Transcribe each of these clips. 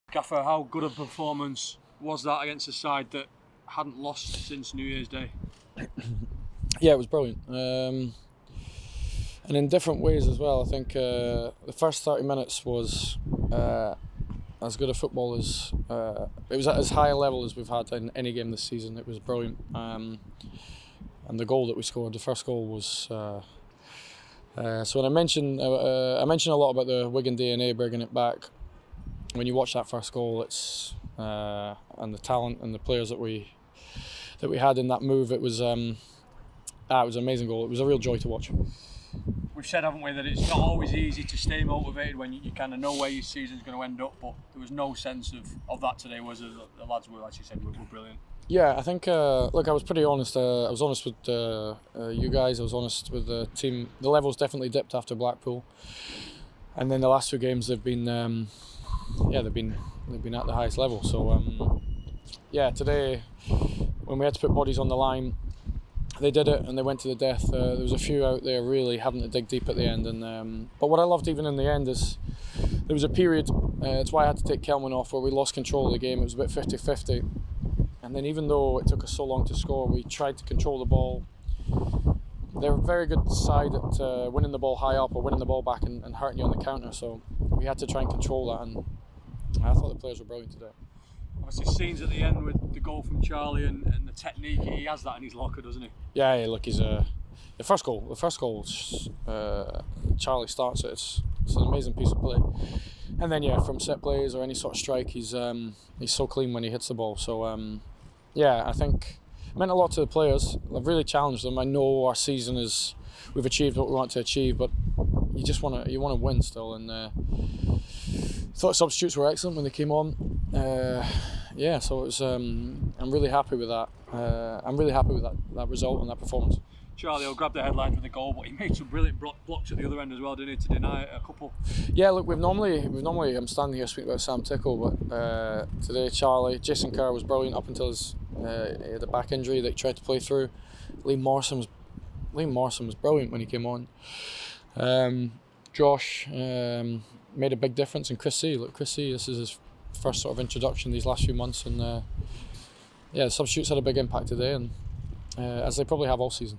Gaffer, how good a performance was that against a side that hadn't lost since New Year's Day? Yeah, it was brilliant. And in different ways as well. I think the first 30 minutes was as good a football as it was at as high a level as we've had in any game this season. It was brilliant. And the goal that we scored, the first goal, was so when I mentioned a lot about the Wigan DNA, bringing it back. When you watch that first goal, it's and the talent and the players that we had in that move, it was an amazing goal. It was a real joy to watch. We've said, haven't we, that it's not always easy to stay motivated when you kind of know where your season's going to end up, but there was no sense of that today, was there? The lads were, as you said, were brilliant. Yeah, I think, look, I was pretty honest. I was honest with you guys. I was honest with the team. The levels definitely dipped after Blackpool, and then the last two games they've been at the highest level. So today when we had to put bodies on the line, they did it and they went to the death. There was a few out there really having to dig deep at the end, and but what I loved even in the end is there was a period. It's why I had to take Kelman off, where we lost control of the game. It was a bit 50-50. And then even though it took us so long to score, we tried to control the ball. They're a very good side at winning the ball high up or winning the ball back and hurting you on the counter. So we had to try and control that, and I thought the players were brilliant today. Obviously, scenes at the end with the goal from Charlie and the technique, he has that in his locker, doesn't he? Yeah, look, he's the first goal, Charlie starts it. It's an amazing piece of play. And then from set plays or any sort of strike, he's so clean when he hits the ball. So I think it meant a lot to the players. I've really challenged them. I know our season we've achieved what we want to achieve, but you want to win still. And thought substitutes were excellent when they came on. So it was. I'm really happy with that. I'm really happy with that result and that performance. Charlie will grab the headlines with the goal, but he made some brilliant blocks at the other end as well, didn't he, to deny a couple? Yeah, look, we've normally I'm standing here speaking about Sam Tickle, but today Jason Kerr was brilliant up until he had a back injury that he tried to play through. Liam Morrison was brilliant when he came on. Josh made a big difference, and Chris C. Look, Chris C. This is his first sort of introduction these last few months, and the substitutes had a big impact today, and as they probably have all season.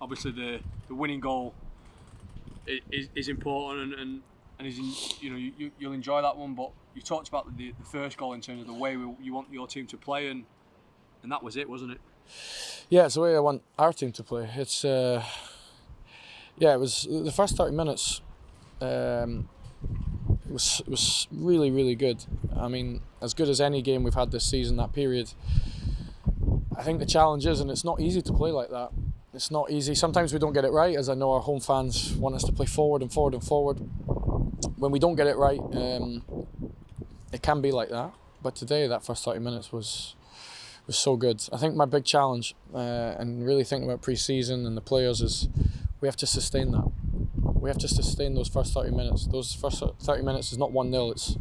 Obviously, the winning goal is important, and you'll enjoy that one. But you talked about the first goal in terms of the way you want your team to play, and that was it, wasn't it? Yeah, it's the way I want our team to play. It's it was the first 30 minutes. It was really, really good. I mean, as good as any game we've had this season. That period. I think the challenge is, and it's not easy to play like that. It's not easy. Sometimes we don't get it right, as I know our home fans want us to play forward and forward and forward. When we don't get it right, it can be like that. But today, that first 30 minutes was so good. I think my big challenge, and really thinking about pre-season and the players, is we have to sustain that. We have to sustain those first 30 minutes. Those first 30 minutes is not 1-0.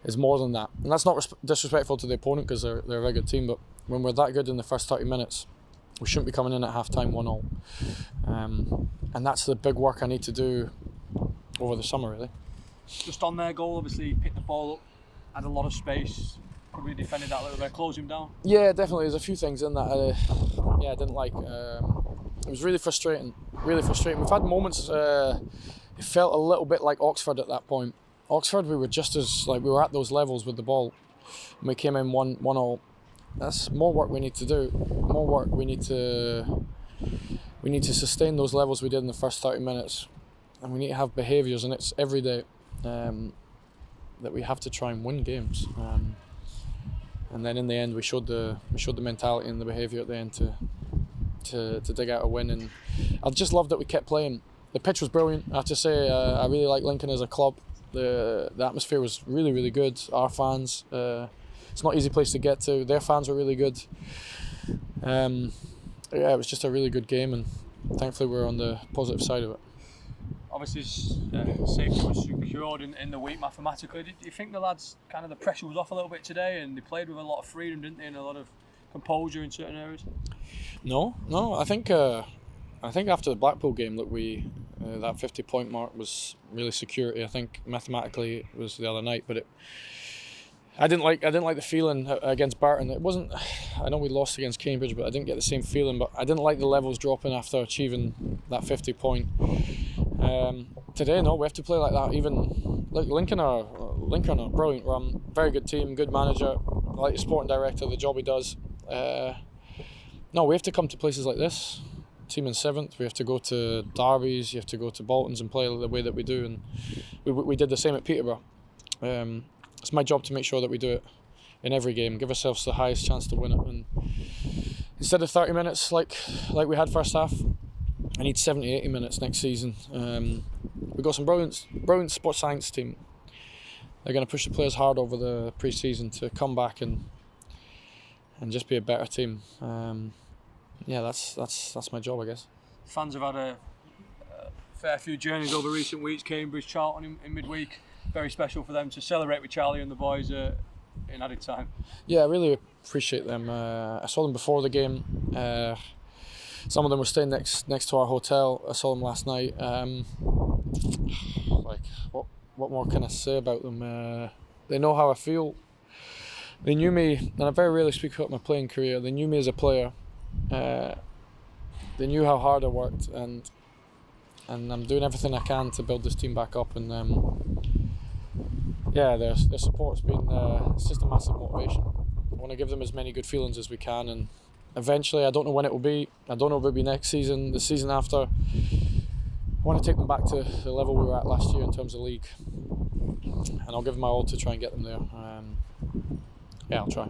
It's more than that. And that's not disrespectful to the opponent, because they're a very good team. But when we're that good in the first 30 minutes, we shouldn't be coming in at half-time 1-0. And that's the big work I need to do over the summer, really. Just on their goal, obviously, picked the ball up, had a lot of space. Could we defended that a little bit, close him down? Yeah, definitely. There's a few things in that I didn't like. It was really frustrating. We've had moments, it felt a little bit like Oxford at that point. Oxford, we were just as, we were at those levels with the ball. And we came in 1-0. That's more work we need to do. More work we need to sustain those levels we did in the first 30 minutes, and we need to have behaviours, and it's every day that we have to try and win games. And then in the end, we showed the mentality and the behaviour at the end to dig out a win. And I just loved that we kept playing. The pitch was brilliant. I have to say, I really like Lincoln as a club. The atmosphere was really, really good. Our fans. It's not an easy place to get to. Their fans were really good. It was just a really good game, and thankfully we're on the positive side of it. Obviously, safety was secured in the week mathematically. Did you think the lads, kind of the pressure was off a little bit today, and they played with a lot of freedom, didn't they, and a lot of composure in certain areas? No. I think after the Blackpool game, look, that 50-point mark was really security. I think mathematically it was the other night, but I didn't like the feeling against Barton. It wasn't. I know we lost against Cambridge, but I didn't get the same feeling. But I didn't like the levels dropping after achieving that 50 point. Today, no, we have to play like that. Even like Lincoln are a brilliant run, very good team, good manager. I like the sporting director, the job he does. No, we have to come to places like this. Team in 7th, we have to go to derbies, you have to go to Boltons and play the way that we do, and we did the same at Peterborough. It's my job to make sure that we do it in every game, give ourselves the highest chance to win it. And instead of 30 minutes like we had first half, I need 70, 80 minutes next season. We've got some brilliant sports science team. They're going to push the players hard over the pre-season to come back and just be a better team. Yeah, that's my job, I guess. Fans have had a fair few journeys over recent weeks. Cambridge, Charlton in midweek. Very special for them to celebrate with Charlie and the boys in added time. Yeah, I really appreciate them. I saw them before the game. Some of them were staying next to our hotel. I saw them last night. Like, what more can I say about them? They know how I feel. They knew me, and I very rarely speak about my playing career. They knew me as a player. They knew how hard I worked, and I'm doing everything I can to build this team back up. And yeah, their support's been it's just a massive motivation. I want to give them as many good feelings as we can, and eventually, I don't know when it will be. I don't know if it'll be next season, the season after. I want to take them back to the level we were at last year in terms of league, and I'll give them my all to try and get them there. Yeah, I'll try.